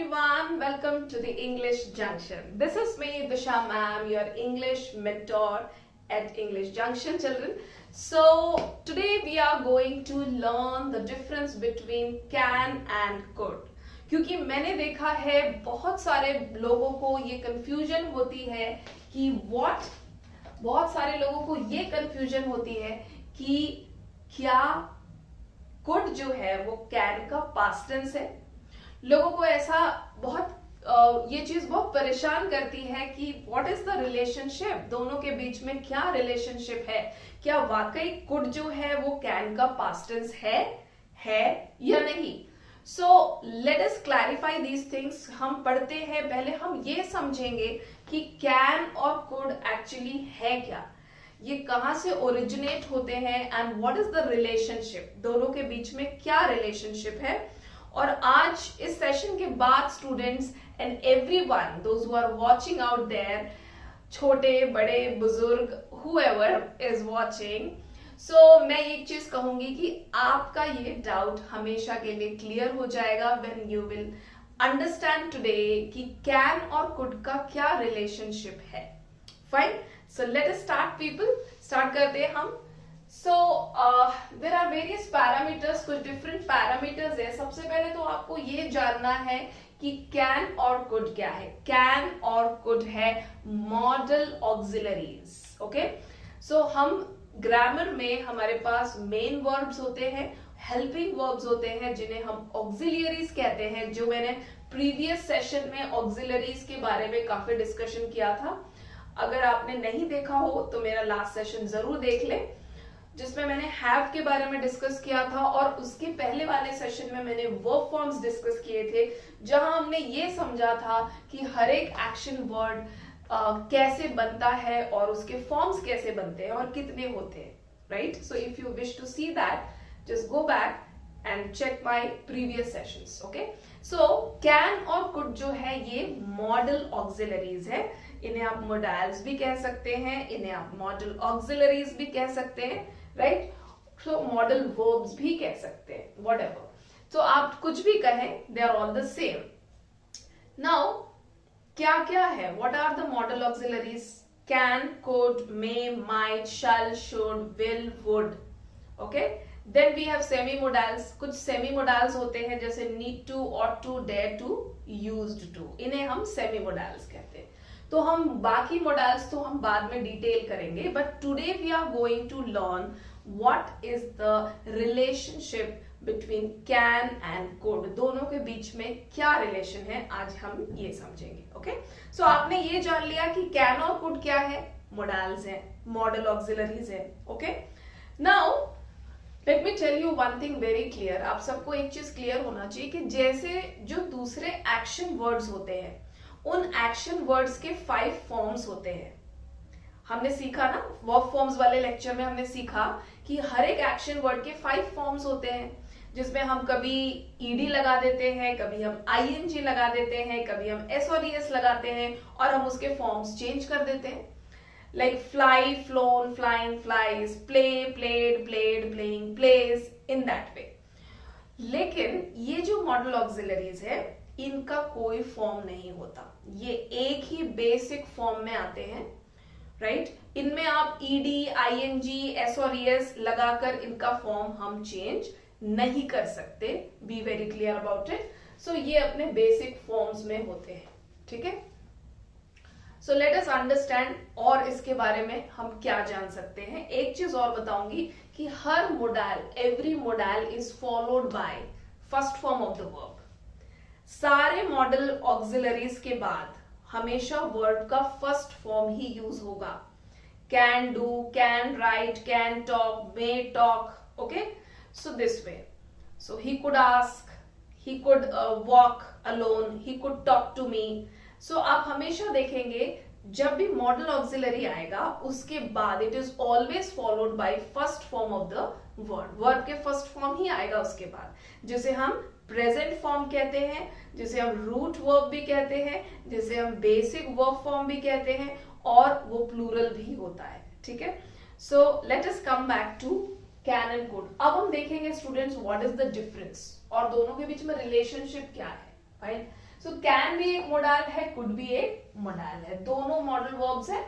everyone, welcome to the English Junction. This is me, Disha ma'am, your English mentor at English Junction, children. So today we are going to learn the difference between can and could. क्योंकि मैंने देखा है बहुत सारे लोगों को ये confusion होती है कि बहुत सारे लोगों को ये कंफ्यूजन होती है कि क्या कुड जो है वो कैन का पास्ट टेंस है। लोगों को ऐसा ये चीज बहुत परेशान करती है कि व्हाट इज द रिलेशनशिप, दोनों के बीच में क्या रिलेशनशिप है, क्या वाकई कुड जो है वो कैन का पास्ट टेंस है या नहीं। सो let us clarify these things. हम पढ़ते हैं, पहले हम ये समझेंगे कि कैन और कुड एक्चुअली है क्या, ये कहां से ओरिजिनेट होते हैं and what is the relationship, दोनों के बीच में क्या रिलेशनशिप है। और आज इस सेशन के बाद students and everyone those who are watching out there, छोटे बड़े बुजुर्ग हुएवर इज वाचिंग, सो मैं एक चीज कहूंगी कि आपका ये डाउट हमेशा के लिए क्लियर हो जाएगा when you will understand today कि कैन और कुड का क्या रिलेशनशिप है। Fine, so let us start people, start करते हैं हम। So there are various parameters, कुछ डिफरेंट पैरामीटर्स है। सबसे पहले तो आपको ये जानना है कि कैन और कुड क्या है। कैन और कुड है मॉडल ऑक्सिलरीज। ओके, सो हम ग्रामर में हमारे पास मेन वर्ब्स होते हैं, हेल्पिंग वर्ब्स होते हैं जिन्हें हम ऑक्सिलरीज कहते हैं, जो मैंने प्रीवियस सेशन में ऑक्सिलरीज के बारे में काफी डिस्कशन किया था। अगर आपने नहीं देखा हो तो मेरा लास्ट सेशन जरूर देख ले, जिसमें मैंने हैव के बारे में डिस्कस किया था, और उसके पहले वाले सेशन में मैंने वर्ब फॉर्म्स डिस्कस किए थे, जहां हमने ये समझा था कि हर एक एक्शन वर्ड कैसे बनता है और उसके फॉर्म्स कैसे बनते हैं और कितने होते हैं, right. So if you wish to see that, just go back and check my previous sessions. Okay, so can और कुड जो है ये मॉडल ऑक्सिलरीज है। इन्हें आप मोडाल्स भी कह सकते हैं, इन्हें आप मॉडल ऑक्सिलरीज भी कह सकते हैं, राइट। सो मॉडल वर्ब्स भी कह सकते हैं, व्हाटएवर। तो आप कुछ भी कहें, they are all the same. Now क्या क्या है, what are the modal auxiliaries? Can, could, may, might, shall, should, will, would. Okay, then we have semi modals. कुछ सेमी मोडाल्स होते हैं जैसे need to, ought to, dare to, used to, इन्हें हम semi modals कहते हैं। तो हम बाकी मोडाल्स तो हम बाद में डिटेल करेंगे, but today we are going to learn what is the relationship between can and could, दोनों के बीच में क्या रिलेशन है, आज हम ये समझेंगे। ओके, सो आपने ये जान लिया कि कैन और कुड क्या है, मोडाल्स हैं, मॉडल ऑक्सिलरीज है। Okay, now let me tell you one thing very clear. आप सबको एक चीज क्लियर होना चाहिए कि जैसे जो दूसरे एक्शन वर्ड्स होते हैं, उन एक्शन वर्ड्स के 5 फॉर्म्स होते हैं। हमने सीखा ना, वर्ब फॉर्म्स वाले लेक्चर में हमने सीखा कि हर एक एक्शन वर्ड के 5 फॉर्म्स होते हैं, जिसमें हम कभी ईडी लगा देते हैं, कभी हम आईएनजी लगा देते हैं, कभी हम एस और ईएस लगाते हैं, और हम उसके फॉर्म्स चेंज कर देते हैं, like fly, flown, flying, flies, play, played, played, playing, plays, in that way. लेकिन ये जो मॉडल ऑक्सिलरीज है, इनका कोई फॉर्म नहीं होता, ये एक ही बेसिक फॉर्म में आते हैं, राइट। इनमें आप ईडी, आईएनजी, एस और ईएस लगाकर इनका फॉर्म हम चेंज नहीं कर सकते, be very clear about it. So ये अपने बेसिक फॉर्म्स में होते हैं, ठीक है। सो लेट अस अंडरस्टैंड, और इसके बारे में हम क्या जान सकते हैं। एक चीज और बताऊंगी कि हर modal, every modal is followed by first form of the verb. सारे मॉडल ऑक्सिलरीज के बाद हमेशा वर्ड का फर्स्ट फॉर्म ही यूज होगा। Can do, can write, can talk, may talk. Okay, so this way, so he could ask, he could walk alone, he could talk to me. So आप हमेशा देखेंगे जब भी मॉडल ऑक्सिलरी आएगा, उसके बाद it is always followed by first form of the word. Word के first form ही आएगा उसके बाद, जिसे हम प्रेजेंट फॉर्म कहते हैं, जिसे हम रूट वर्ब भी कहते हैं, जिसे हम बेसिक वर्ब फॉर्म भी कहते हैं, और वो प्लूरल भी होता है, ठीक है। So let us come back to can and could. अब हम देखेंगे students what is the difference और दोनों के बीच में रिलेशनशिप क्या है, राइट। सो कैन भी एक मोडाल है, कुड भी एक मोडाल है, दोनों मॉडल वर्ब्स है।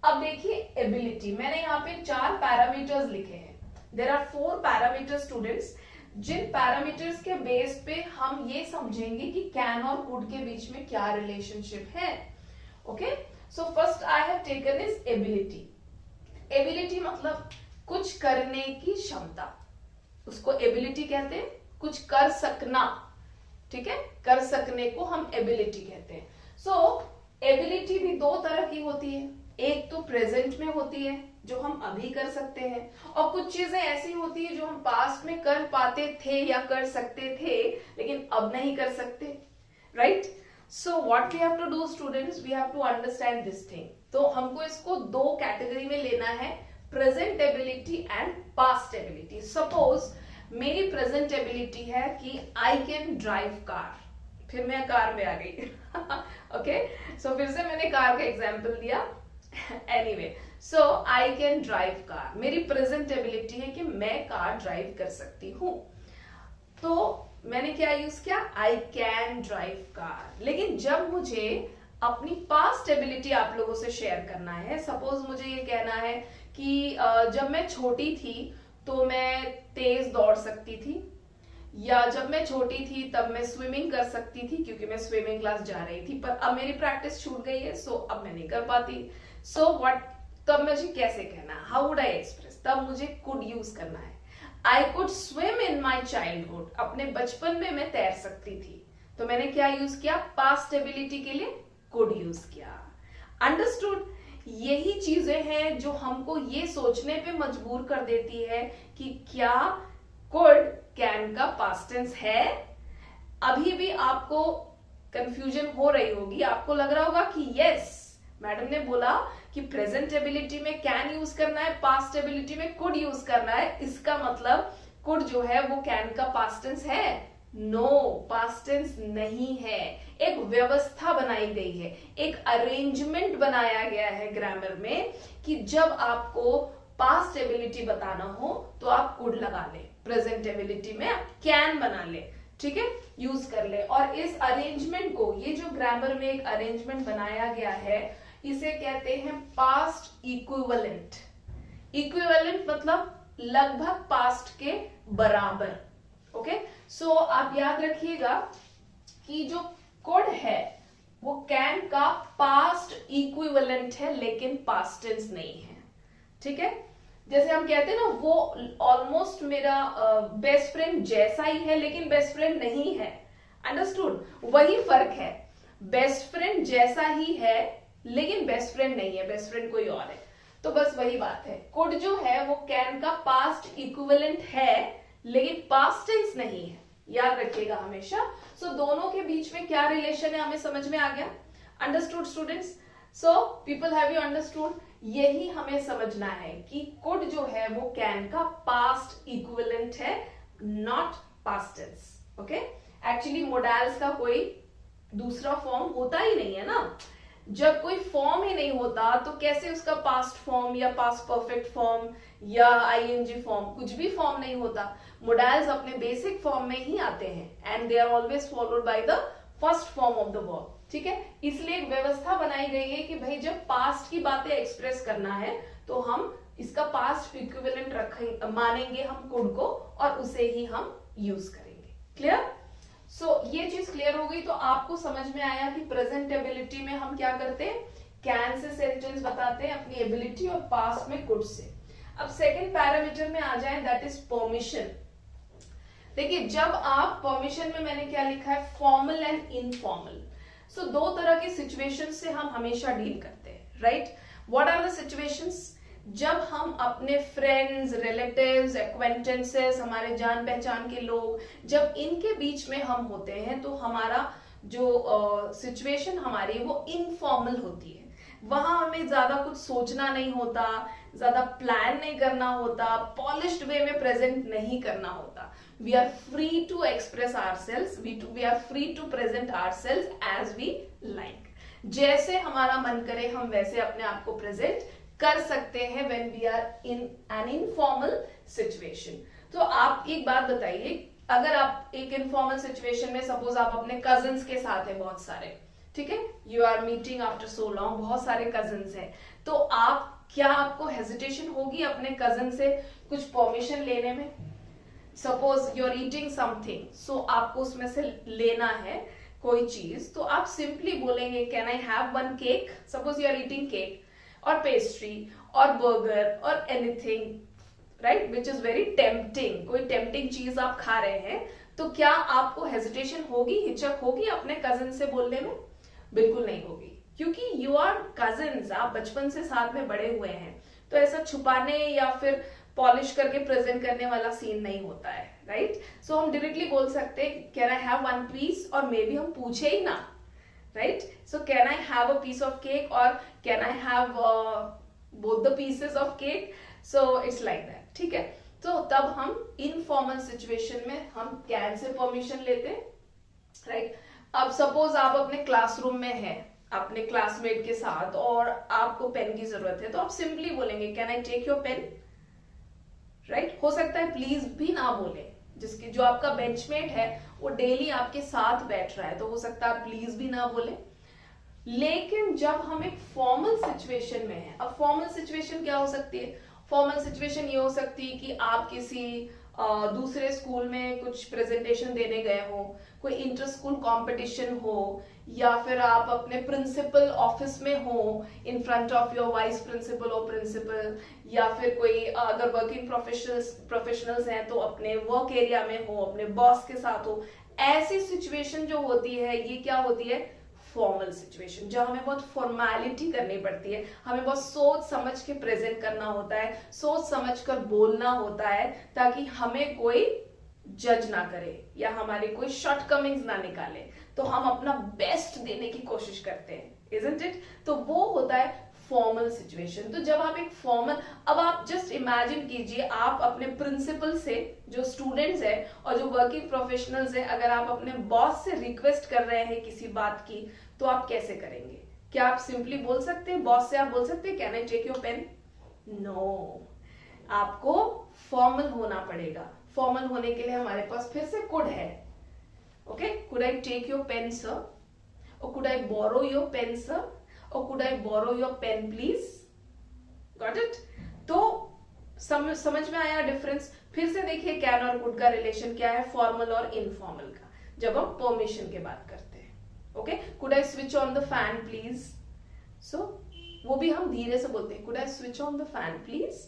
अब देखिए एबिलिटी, मैंने यहाँ पे 4 पैरामीटर्स लिखे हैं। देयर आर 4 पैरामीटर्स स्टूडेंट्स, जिन पैरामीटर्स के बेस पे हम ये समझेंगे कि कैन और कुड के बीच में क्या रिलेशनशिप है। Okay, so first I have taken is ability. Ability मतलब कुछ करने की क्षमता, उसको एबिलिटी कहते हैं, कुछ कर सकना, ठीक है, कर सकने को हम एबिलिटी कहते हैं। सो एबिलिटी भी 2 तरह की होती है, एक तो प्रेजेंट में होती है जो हम अभी कर सकते हैं, और कुछ चीजें ऐसी होती है जो हम पास्ट में कर पाते थे या कर सकते थे लेकिन अब नहीं कर सकते, right. So what we have to do students, we have to understand this thing. तो हमको इसको 2 कैटेगरी में लेना है, present ability and past ability. Suppose मेरी प्रेजेंट एबिलिटी है कि आई कैन ड्राइव कार, फिर मैं कार में आ गई ओके, सो फिर से मैंने कार का एग्जांपल दिया anyway, so I can drive car, मेरी प्रेजेंट एबिलिटी है कि मैं कार ड्राइव कर सकती हूं। तो मैंने क्या यूज किया, आई कैन ड्राइव कार। लेकिन जब मुझे अपनी पास्ट एबिलिटी आप लोगों से शेयर करना है, सपोज मुझे ये कहना है कि जब मैं छोटी थी तो मैं तेज दौड़ सकती थी, या जब मैं छोटी थी तब मैं स्विमिंग कर सकती थी क्योंकि मैं स्विमिंग क्लास जा रही थी, पर अब मेरी प्रैक्टिस छूट गई है, सो अब मैं नहीं कर पाती। सो व्हाट, तब मुझे कैसे कहना, हाउ वुड आई एक्सप्रेस, तब मुझे कुड यूज करना है। I could swim in my childhood, अपने बचपन में मैं तैर सकती थी, तो मैंने क्या यूज किया, पास्ट एबिलिटी के लिए कुड यूज किया। अंडरस्टूड। यही चीजें हैं जो हमको ये सोचने पे मजबूर कर देती है कि क्या कुड कैन का पास्ट टेंस है। अभी भी आपको कंफ्यूजन हो रही होगी, आपको लग रहा होगा कि यस मैडम ने बोला कि प्रेजेंट एबिलिटी में कैन यूज करना है, पास्ट एबिलिटी में कुड यूज करना है, इसका मतलब कुड जो है वो कैन का पास्ट टेंस है। नो, पास्ट टेंस नहीं है। एक व्यवस्था बनाई गई है, एक अरेंजमेंट बनाया गया है ग्रामर में कि जब आपको पास्ट एबिलिटी बताना हो तो आप कुड लगा ले, प्रेजेंट एबिलिटी में आप कैन बना ले, ठीक है, यूज कर ले। और इस अरेंजमेंट को, ये जो ग्रामर में एक अरेंजमेंट बनाया गया है, इसे कहते हैं पास्ट इक्विवेलेंट। इक्विवेलेंट मतलब लगभग पास्ट के बराबर। ओके, सो आप याद रखिएगा कि जो कुड है वो कैन का पास्ट इक्विवेलेंट है लेकिन पास्ट टेंस नहीं है, ठीक है। जैसे हम कहते हैं ना, वो ऑलमोस्ट मेरा बेस्ट फ्रेंड जैसा ही है लेकिन बेस्ट फ्रेंड नहीं है। अंडरस्टूड, वही फर्क है, बेस्ट फ्रेंड जैसा ही है लेकिन बेस्ट फ्रेंड नहीं है, बेस्ट फ्रेंड कोई और है। तो बस वही बात है, कुड जो है वो कैन का पास्ट इक्विवेलेंट है लेकिन पास्ट टेंस नहीं है, याद रखिएगा हमेशा। सो दोनों के बीच में क्या रिलेशन है हमें समझ में आ गया। Understood students, so people have you understood. यही हमें समझना है कि कुड जो है वो कैन का पास्ट इक्विवेलेंट है, not past tense. Okay, actually modals का कोई दूसरा फॉर्म होता ही नहीं है ना। जब कोई फॉर्म ही नहीं होता तो कैसे उसका पास्ट फॉर्म या पास्ट परफेक्ट फॉर्म या आईएनजी फॉर्म, कुछ भी फॉर्म नहीं होता। मोडाल्स अपने बेसिक फॉर्म में ही आते हैं and they are always followed by the first form of the verb, ठीक है। इसलिए एक व्यवस्था बनाई गई है कि भाई जब पास्ट की बातें एक्सप्रेस करना है तो हम इसका पास्ट इक्विवेलेंट रखेंगे, मानेंगे हम कुड को और उसे ही हम यूज करेंगे। क्लियर? सो ये चीज क्लियर हो गई। तो आपको समझ में आया कि प्रेजेंट एबिलिटी में हम क्या करते हैं, कैन से सेंटेंस बताते हैं अपनी एबिलिटी, और पास्ट में कुड से। अब सेकंड पैरामीटर में आ जाए, दैट इज परमिशन। देखिए, जब आप परमिशन में मैंने क्या लिखा है, फॉर्मल एंड इनफॉर्मल। सो 2 तरह की सिचुएशन से हम हमेशा डील करते हैं, right. What are the situations? जब हम अपने फ्रेंड्स, रिलेटिव्स, एक्वेंटेंसेस, हमारे जान पहचान के लोग, जब इनके बीच में हम होते हैं तो हमारा जो सिचुएशन हमारी वो इनफॉर्मल होती है। वहां हमें ज्यादा कुछ सोचना नहीं होता, ज्यादा प्लान नहीं करना होता, पॉलिश्ड वे में प्रेजेंट नहीं करना होता। We are free to express ourselves, we are free to present ourselves as we like. जैसे हमारा मन करे हम वैसे अपने आप को प्रेजेंट कर सकते हैं when we are in an informal situation। तो आप एक बात बताइए, अगर आप एक इनफॉर्मल सिचुएशन में, सपोज आप अपने कजिन्स के साथ है बहुत सारे, ठीक है, you are meeting after so long, बहुत सारे कजिन्स हैं, तो आपको हेजिटेशन होगी अपने कजिन से कुछ परमिशन लेने में? Suppose you are eating something, so आपको उसमें से लेना है कोई चीज, तो आप सिंपली बोलेंगे can I have one cake? Suppose you are eating cake और पेस्ट्री और बर्गर और anything, right, which is very tempting, कोई टेम्पटिंग चीज आप खा रहे हैं, तो क्या आपको हेजिटेशन होगी, हिचक होगी अपने कजिन से बोलने में? बिल्कुल नहीं होगी, क्योंकि यू आर कजिन्स, आप बचपन से साथ में बड़े हुए हैं, तो ऐसा छुपाने या फिर पॉलिश करके प्रेजेंट करने वाला सीन नहीं होता है, राइट? सो हम डायरेक्टली बोल सकते हैं can I have one piece, और मे बी हम पूछे ही ना, right? So can I have a piece of cake और can I have both the pieces of cake, so it's like that, ठीक है? तो तब हम इनफॉर्मल सिचुएशन में हम कैन से परमिशन लेते हैं, राइट? अब सपोज आप अपने क्लासरूम में हैं अपने क्लासमेट के साथ और आपको पेन की जरूरत है, तो आप सिंपली बोलेंगे can I take your pen, right? हो सकता है प्लीज भी ना बोले, जिसके जो आपका बेंचमेट है वो डेली आपके साथ बैठ रहा है, तो हो सकता है प्लीज भी ना बोले। लेकिन जब हम एक फॉर्मल सिचुएशन में हैं, अब फॉर्मल सिचुएशन क्या हो सकती है? फॉर्मल सिचुएशन ये हो सकती है कि आप किसी दूसरे स्कूल में कुछ प्रेजेंटेशन देने गए हो, कोई इंटर स्कूल कॉम्पिटिशन हो, या फिर आप अपने प्रिंसिपल ऑफिस में हो in front of your vice principal और प्रिंसिपल, या फिर कोई अगर वर्किंग प्रोफेशनल्स हैं तो अपने वर्क एरिया में हो, अपने बॉस के साथ हो। ऐसी सिचुएशन जो होती है ये क्या होती है? फॉर्मल सिचुएशन, जब हमें बहुत फॉर्मेलिटी करनी पड़ती है, हमें बहुत सोच समझ के प्रेजेंट करना होता है, सोच समझ कर बोलना होता है, ताकि हमें कोई जज ना करे या हमारे कोई शॉर्टकमिंग्स ना निकाले, तो हम अपना बेस्ट देने की कोशिश करते हैं, इजंट इट? तो वो होता है फॉर्मल सिचुएशन। तो जब आप एक फॉर्मल, अब आप जस्ट इमेजिन कीजिए आप अपने प्रिंसिपल से, जो स्टूडेंट्स है और जो वर्किंग प्रोफेशनल्स है, अगर आप अपने बॉस से रिक्वेस्ट कर रहे हैं किसी बात की, तो आप कैसे करेंगे? क्या आप सिंपली बोल सकते हैं बॉस से, आप बोल सकते हैं can I take your pen? No, आपको फॉर्मल होना पड़ेगा। फॉर्मल होने के लिए हमारे पास फिर से कुड है, okay? Could I take your pen sir, और could I borrow your pen sir, और could I borrow your pen please? Got it? तो समझ में आया डिफरेंस? फिर से देखिए कैन और कुड का रिलेशन क्या है फॉर्मल और इनफॉर्मल का, जब हम परमिशन की बात करते हैं, okay? Could I switch on the fan please? So वो भी हम धीरे से बोलते हैं, could I switch on the fan please,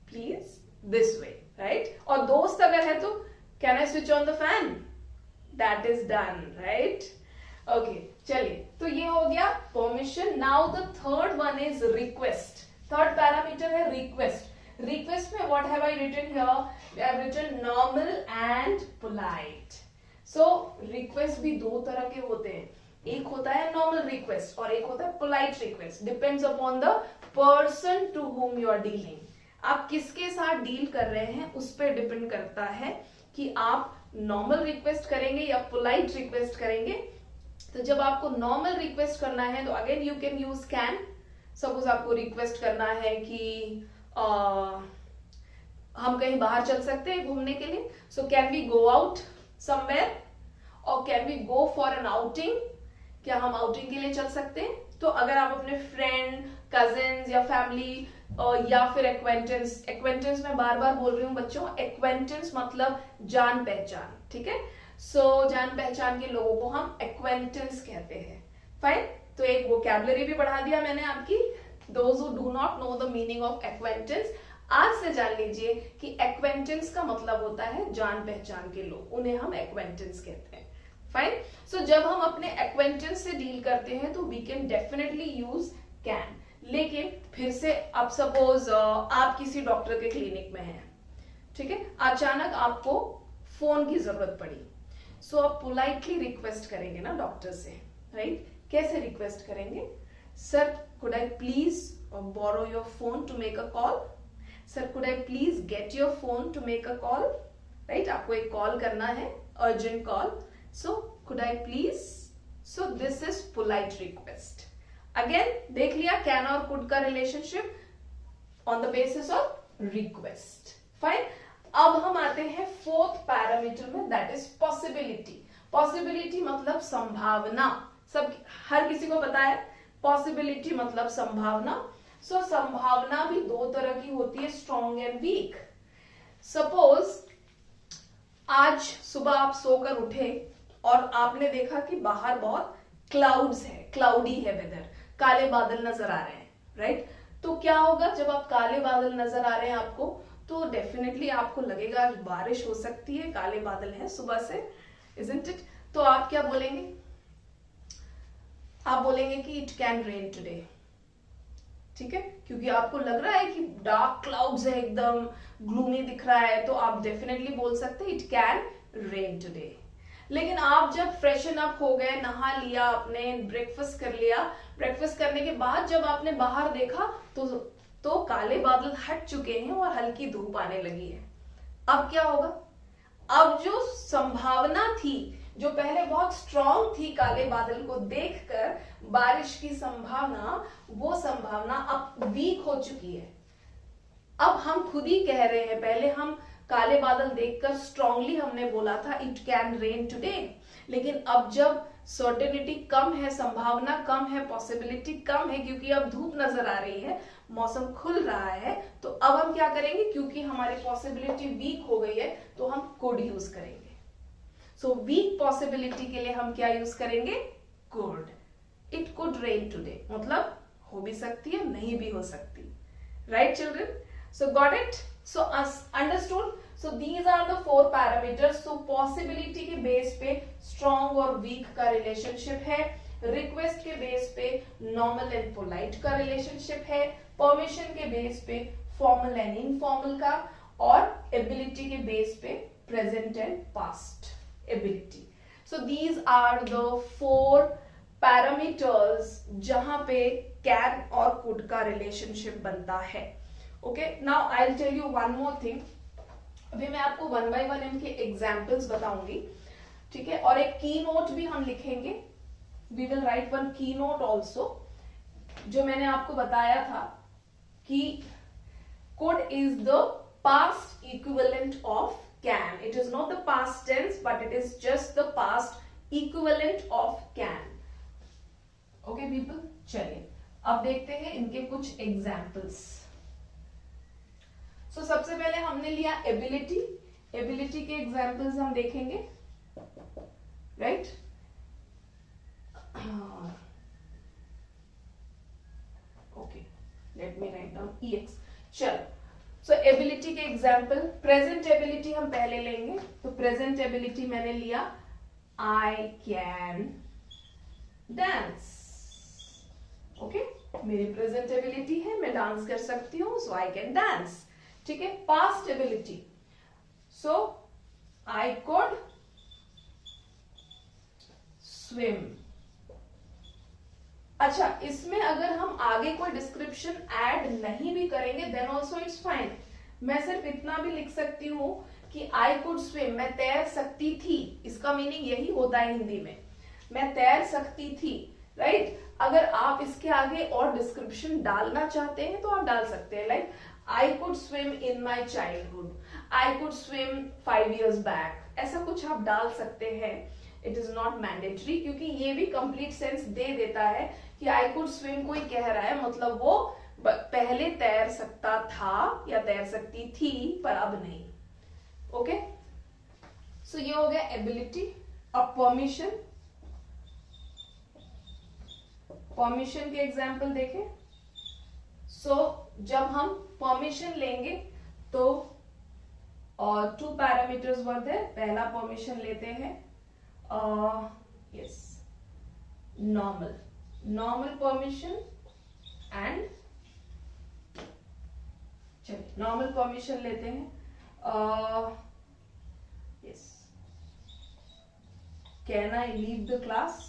please, this way, right? और दोस्त अगर है तो can I switch on the fan? That is done, right? Okay, चलिए, तो ये हो गया permission. Now the third one is request. Third parameter है रिक्वेस्ट। रिक्वेस्ट में what have I written here? We have written normal and polite. So request भी दो तरह के होते हैं, एक होता है नॉर्मल रिक्वेस्ट और एक होता है polite request. Depends upon the person to whom you are dealing. आप किसके साथ डील कर रहे हैं उस पर डिपेंड करता है कि आप नॉर्मल रिक्वेस्ट करेंगे या पोलाइट रिक्वेस्ट करेंगे। तो जब आपको नॉर्मल रिक्वेस्ट करना है तो again you can use can. Suppose आपको रिक्वेस्ट करना है कि हम कहीं बाहर चल सकते हैं घूमने के लिए, so can we go out somewhere, और can we go for an outing? क्या हम आउटिंग के लिए चल सकते हैं? तो अगर आप अपने फ्रेंड, कजिन्स या फैमिली या फिर एक्वेंटेंस, एक्वेंटेंस मैं बार बार बोल रही हूँ बच्चों, एक्वेंटेंस मतलब जान पहचान, ठीक है? सो जान पहचान के लोगों को हम एक्वेंटेंस कहते हैं। फाइन, तो एक वोकैबुलरी भी बढ़ा दिया मैंने आपकी। Those who do not know the meaning of acquaintance, आज से जान लीजिए कि एक्वेंटेंस का मतलब होता है जान पहचान के लोग, उन्हें हम एक्वेंटेंस कहते हैं। फाइन, सो जब हम अपने एक्वेंटेंस से डील करते हैं तो we can definitely use can. लेकिन फिर से अब सपोज आप किसी डॉक्टर के क्लिनिक में हैं, ठीक है, अचानक आपको फोन की जरूरत पड़ी, सो आप पोलाइटली रिक्वेस्ट करेंगे ना डॉक्टर से, राइट? कैसे रिक्वेस्ट करेंगे? Sir could I please borrow your phone to make a call? Sir could I please get your phone to make a call? Right, आपको एक कॉल करना है, urgent call, so could I please? So this is polite request. Again देख लिया can और could का relationship on the basis of request. Fine, अब हम आते हैं फोर्थ पैरामीटर में, दैट इज पॉसिबिलिटी। पॉसिबिलिटी मतलब संभावना, सब हर किसी को पता है पॉसिबिलिटी मतलब संभावना। सो संभावना भी दो तरह की होती है, स्ट्रॉन्ग एंड वीक। सपोज आज सुबह आप सोकर उठे और आपने देखा कि बाहर बहुत क्लाउड्स है, क्लाउडी है वेदर, काले बादल नजर आ रहे हैं, राइट? तो क्या होगा जब आप काले बादल नजर आ रहे हैं आपको, तो डेफिनेटली आपको लगेगा बारिश हो सकती है, काले बादल है सुबह से, इजंट इट? तो आप क्या बोलेंगे? आप बोलेंगे कि इट कैन रेन टुडे, ठीक है? क्योंकि आपको लग रहा है कि डार्क क्लाउड्स है, एकदम ग्लूमी दिख रहा है, तो आप डेफिनेटली बोल सकते हैं इट कैन रेन टुडे। लेकिन आप जब फ्रेशन अप हो गए, नहा लिया आपने, ब्रेकफास्ट कर लिया, ब्रेकफास्ट करने के बाद जब आपने बाहर देखा तो काले बादल हट चुके हैं और हल्की धूप आने लगी है। अब क्या होगा? अब जो संभावना थी, जो पहले बहुत स्ट्रांग थी काले बादल को देखकर बारिश की संभावना, वो संभावना अब वीक हो चुकी है। अब हम खुद ही कह रहे हैं, पहले हम काले बादल देखकर स्ट्रांगली हमने बोला था इट कैन रेन टुडे, लेकिन अब जब सर्टेनिटी कम है, संभावना कम है, पॉसिबिलिटी कम है, क्योंकि अब धूप नजर आ रही है, मौसम खुल रहा है, तो अब हम क्या करेंगे? क्योंकि हमारी पॉसिबिलिटी वीक हो गई है तो हम कुड यूज करेंगे। सो वीक पॉसिबिलिटी के लिए हम क्या यूज करेंगे? Could. It could rain today मतलब हो भी सकती है, नहीं भी हो सकती, right children? So got it? So understood? So these are the four parameters. So possibility के बेस पे strong और weak का relationship है, request के बेस पे normal and polite का relationship है, permission के बेस पे formal and informal का, और ability के बेस पे present and past ability. So these are the four parameters जहां पे can और could का relationship बनता है। Okay, now I will tell you one more thing. अभी मैं आपको वन बाय वन इनके एग्जाम्पल्स बताऊंगी, ठीक है? और एक की नोट भी हम लिखेंगे, वी विल राइट वन की नोट ऑल्सो, जो मैंने आपको बताया था कि could is the past equivalent of can. It is not the past tense, but it is just the past equivalent of can. Okay people, चलिए अब देखते हैं इनके कुछ एग्जाम्पल्स। So, सबसे पहले हमने लिया एबिलिटी। एबिलिटी के एग्जाम्पल्स हम देखेंगे, right? Okay, let me write down EX। चलो, सो एबिलिटी के एग्जाम्पल, प्रेजेंट एबिलिटी हम पहले लेंगे। तो प्रेजेंट एबिलिटी मैंने लिया आई कैन डांस। ओके, मेरी प्रेजेंट एबिलिटी है, मैं डांस कर सकती हूँ, सो आई कैन डांस, ठीक है? Past ability, so I could swim. अच्छा, इसमें अगर हम आगे कोई डिस्क्रिप्शन ऐड नहीं भी करेंगे देन ऑल्सो इट्स फाइन। मैं सिर्फ इतना भी लिख सकती हूं कि आई कुड स्विम, मैं तैर सकती थी। इसका मीनिंग यही होता है हिंदी में, मैं तैर सकती थी, राइट? अगर आप इसके आगे और डिस्क्रिप्शन डालना चाहते हैं तो आप डाल सकते हैं, like I could swim in my childhood, I could swim 5 years back, ऐसा कुछ आप डाल सकते हैं। It is not mandatory, क्योंकि ये भी complete sense दे देता है कि I could swim कोई कह रहा है, मतलब वो पहले तैर सकता था या तैर सकती थी पर अब नहीं। ओके, सो ये हो गया एबिलिटी। अब परमिशन, परमिशन के एग्जाम्पल देखें। सो जब हम परमिशन लेंगे तो और टू पैरामीटर्स वर देयर। पहला परमिशन लेते हैं yes normal, normal permission and, चलिए नॉर्मल परमिशन लेते हैं। Yes, can I leave the class?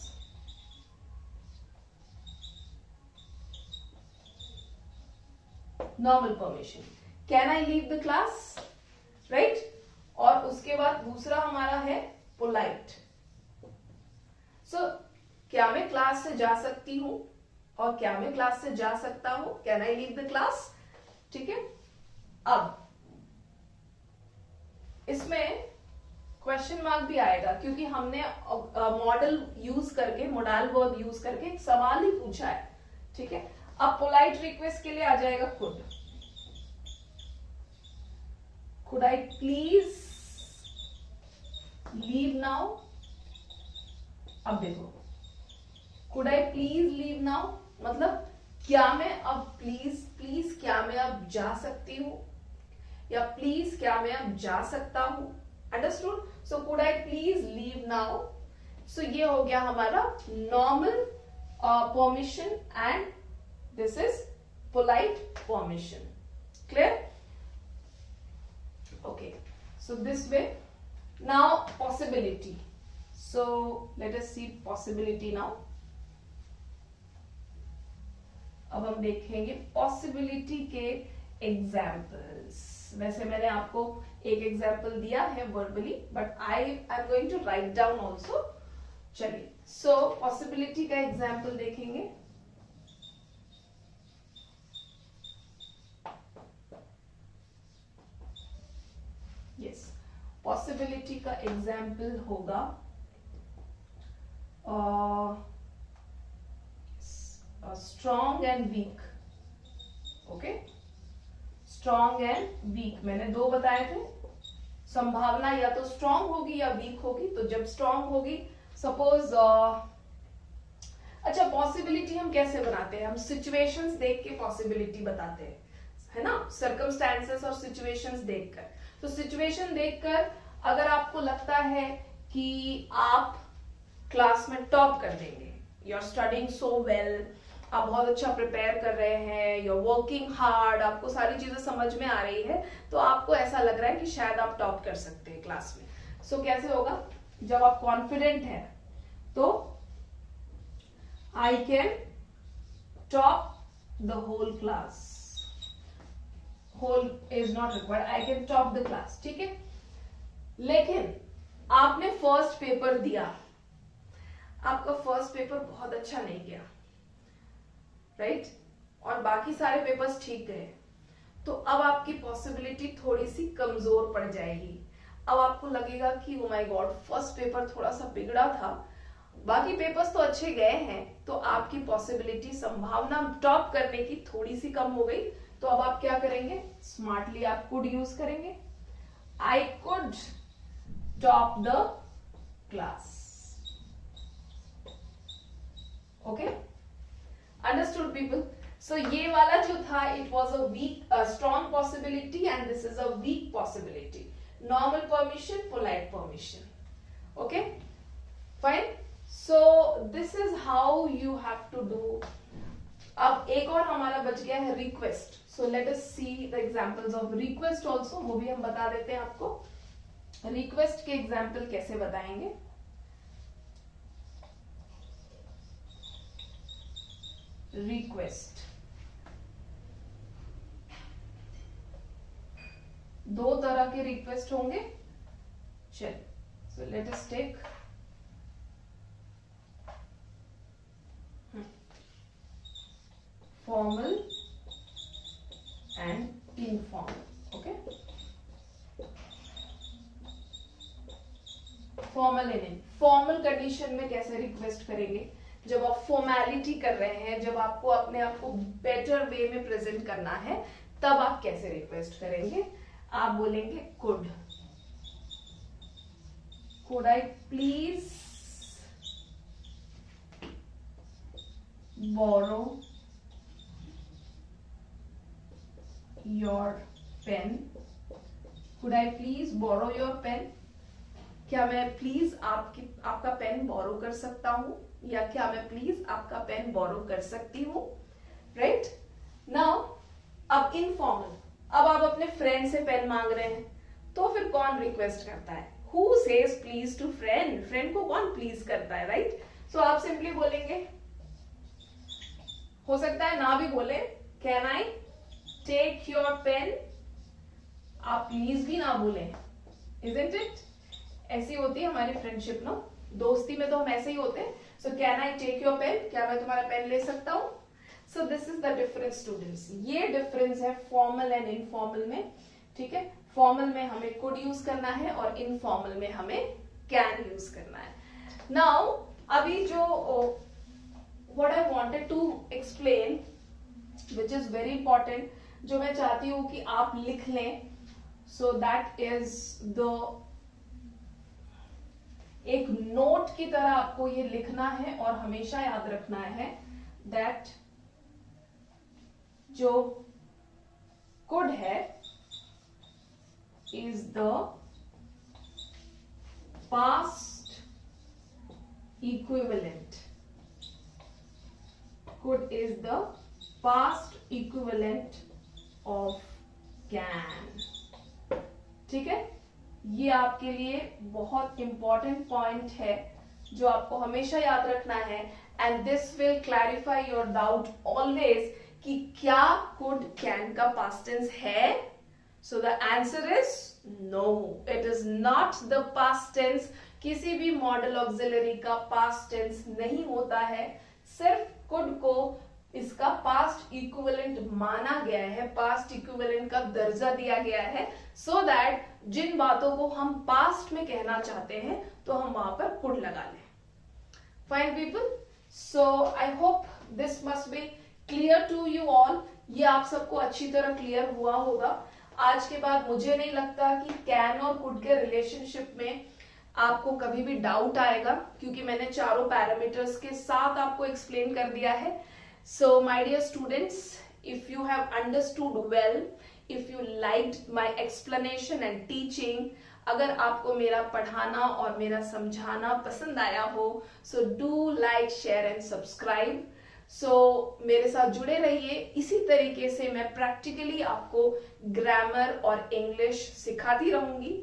Normal permission, can I leave the class, right? और उसके बाद दूसरा हमारा है पोलाइट। सो क्या मैं क्लास से जा सकती हूं और क्या मैं क्लास से जा सकता हूं? Can I leave the class, ठीक है? अब इसमें क्वेश्चन मार्क भी आएगा क्योंकि हमने मॉडल यूज करके, मोडाल वर्ब यूज करके एक सवाल ही पूछा है, ठीक है। अब पोलाइट रिक्वेस्ट के लिए आ जाएगा could I please leave now. अब देखो, could I please leave now मतलब क्या मैं अब प्लीज क्या मैं अब जा सकती हूं, या प्लीज क्या मैं अब जा सकता हूं। Understood? So could I please leave now. सो ये हो गया हमारा normal permission and this is polite permission. Clear? Okay, so this way. Now possibility. So let us see possibility now. अब हम देखेंगे पॉसिबिलिटी के एग्जाम्पल्स। वैसे मैंने आपको एक एग्जाम्पल दिया है verbally, but I am going to write down also. चलिए, सो पॉसिबिलिटी का एग्जाम्पल देखेंगे। यस, पॉसिबिलिटी का एग्जाम्पल होगा strong and weak. Okay, strong and weak मैंने दो बताए थे। संभावना या तो स्ट्रॉन्ग होगी या वीक होगी। तो जब स्ट्रॉन्ग होगी, सपोज अच्छा, पॉसिबिलिटी हम कैसे बनाते हैं? हम सिचुएशंस देख के पॉसिबिलिटी बताते हैं, है ना, सर्कमस्टेंसेस और सिचुएशंस देखकर। तो सिचुएशन देखकर अगर आपको लगता है कि आप क्लास में टॉप कर देंगे, you are studying so well, आप बहुत अच्छा प्रिपेयर कर रहे हैं, यू आर वर्किंग हार्ड, आपको सारी चीजें समझ में आ रही है, तो आपको ऐसा लग रहा है कि शायद आप टॉप कर सकते हैं क्लास में। सो कैसे होगा? जब आप कॉन्फिडेंट हैं तो I can top the whole class. Whole is not required, I can top the class, ठीक है। लेकिन आपने फर्स्ट पेपर दिया, आपका फर्स्ट पेपर बहुत अच्छा नहीं गया, राइट, और बाकी सारे पेपर्स ठीक गए, तो अब आपकी पॉसिबिलिटी थोड़ी सी कमजोर पड़ जाएगी। अब आपको लगेगा कि oh my God, first paper थोड़ा सा बिगड़ा था, बाकी पेपर्स तो अच्छे गए हैं, तो आपकी पॉसिबिलिटी, संभावना टॉप करने की थोड़ी सी कम हो गई। तो अब आप क्या करेंगे? स्मार्टली आप कुड यूज करेंगे। I could top the class. Okay, understood people? सो ये वाला जो था, it was a weak, strong possibility and this is a weak possibility. Normal permission, polite permission. Okay, fine. So this is how you have to do. अब एक और हमारा बच गया है request. So let us see the examples of request also, वो भी हम बता देते हैं आपको। रिक्वेस्ट के एग्जाम्पल कैसे बताएंगे? रिक्वेस्ट, दो तरह के रिक्वेस्ट होंगे। चल, so let us take formal and informal. Okay, formal and formal condition में कैसे रिक्वेस्ट करेंगे? जब आप फॉर्मेलिटी कर रहे हैं, जब आपको अपने आप को बेटर वे में प्रेजेंट करना है, तब आप कैसे रिक्वेस्ट करेंगे? आप बोलेंगे could I please borrow your pen. Could I please borrow your pen, क्या मैं प्लीज आपका पेन बोरो कर सकता हूं, या क्या मैं प्लीज आपका पेन बोरो कर सकती हूँ, राइट। नाउ अब इनफॉर्मल, अब आप अपने फ्रेंड से पेन मांग रहे हैं, तो फिर कौन रिक्वेस्ट करता है? Who says please to friend? Friend को कौन प्लीज करता है, राइट। सो आप सिंपली बोलेंगे, हो सकता है ना भी बोले, can I take your pen. आप प्लीज भी ना बोले, इजंट इट? ऐसी होती है हमारी फ्रेंडशिप ना, दोस्ती में तो हम ऐसे ही होते हैं। So can I take your pen, क्या मैं तुम्हारा पेन ले सकता हूं? So this is the difference students, ये डिफरेंस है फॉर्मल एंड इनफॉर्मल में, ठीक है। फॉर्मल में हमें कुड यूज करना है और इनफॉर्मल में हमें कैन यूज करना है. नाउ अभी जो what I wanted to explain which is very important, जो मैं चाहती हूं कि आप लिख लें, सो दैट इज द एक नोट की तरह आपको ये लिखना है और हमेशा याद रखना है दैट जो कुड है is the past equivalent. Could is the past equivalent of can. ठीक है, ये आपके लिए बहुत इंपॉर्टेंट पॉइंट है जो आपको हमेशा याद रखना है. And this will clarify your doubt always कि क्या कुड कैन का पास्ट टेंस है. So the answer is no, it is not the past tense. किसी भी मॉडल ऑक्सिलरी का पास्ट टेंस नहीं होता है. सिर्फ कुड को इसका पास्ट इक्विवेलेंट माना गया है, पास्ट इक्विवेलेंट का दर्जा दिया गया है, सो दैट जिन बातों को हम पास्ट में कहना चाहते हैं तो हम वहां पर कुड लगा लें. Fine people, so I hope this must be clear to you all. ये आप सबको अच्छी तरह क्लियर हुआ होगा. आज के बाद मुझे नहीं लगता कि कैन और कुड के रिलेशनशिप में आपको कभी भी डाउट आएगा, क्योंकि मैंने चारों पैरामीटर्स के साथ आपको एक्सप्लेन कर दिया है. So my dear students, if you have understood well, if you liked my explanation and teaching, अगर आपको मेरा पढ़ाना और मेरा समझाना पसंद आया हो, so do like, share and subscribe. So मेरे साथ जुड़े रहिए. इसी तरीके से मैं प्रैक्टिकली आपको ग्रामर और इंग्लिश सिखाती रहूंगी.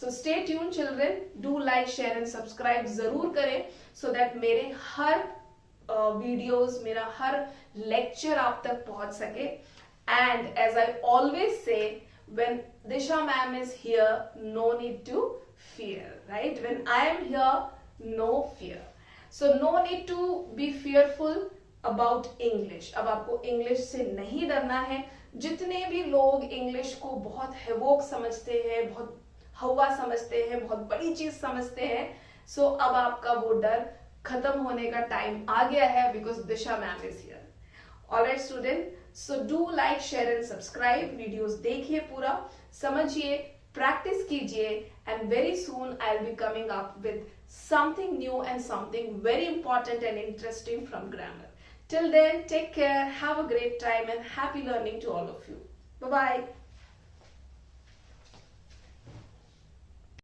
So stay tuned children, do like, share and subscribe जरूर करें so that मेरे हर वीडियोस, मेरा हर लेक्चर आप तक पहुंच सके. And as I always say, when Disha ma'am is here, no need to fear, right? When I am here, no fear. So no need to be fearful about English. अब आपको English से नहीं डरना है. जितने भी लोग इंग्लिश को बहुत हेवोक समझते हैं, बहुत हवा समझते हैं, बहुत बड़ी चीज समझते हैं, सो अब आपका वो डर खत्म होने का टाइम आ गया है, because Disha ma'am is here. Alright student, so do like, share and subscribe. Videos देखिए, पूरा समझिए, प्रैक्टिस कीजिए, and very soon I will be coming up with something new and something very important and interesting from grammar. Till then, take care, have a great time and happy learning to all of you. Bye-bye.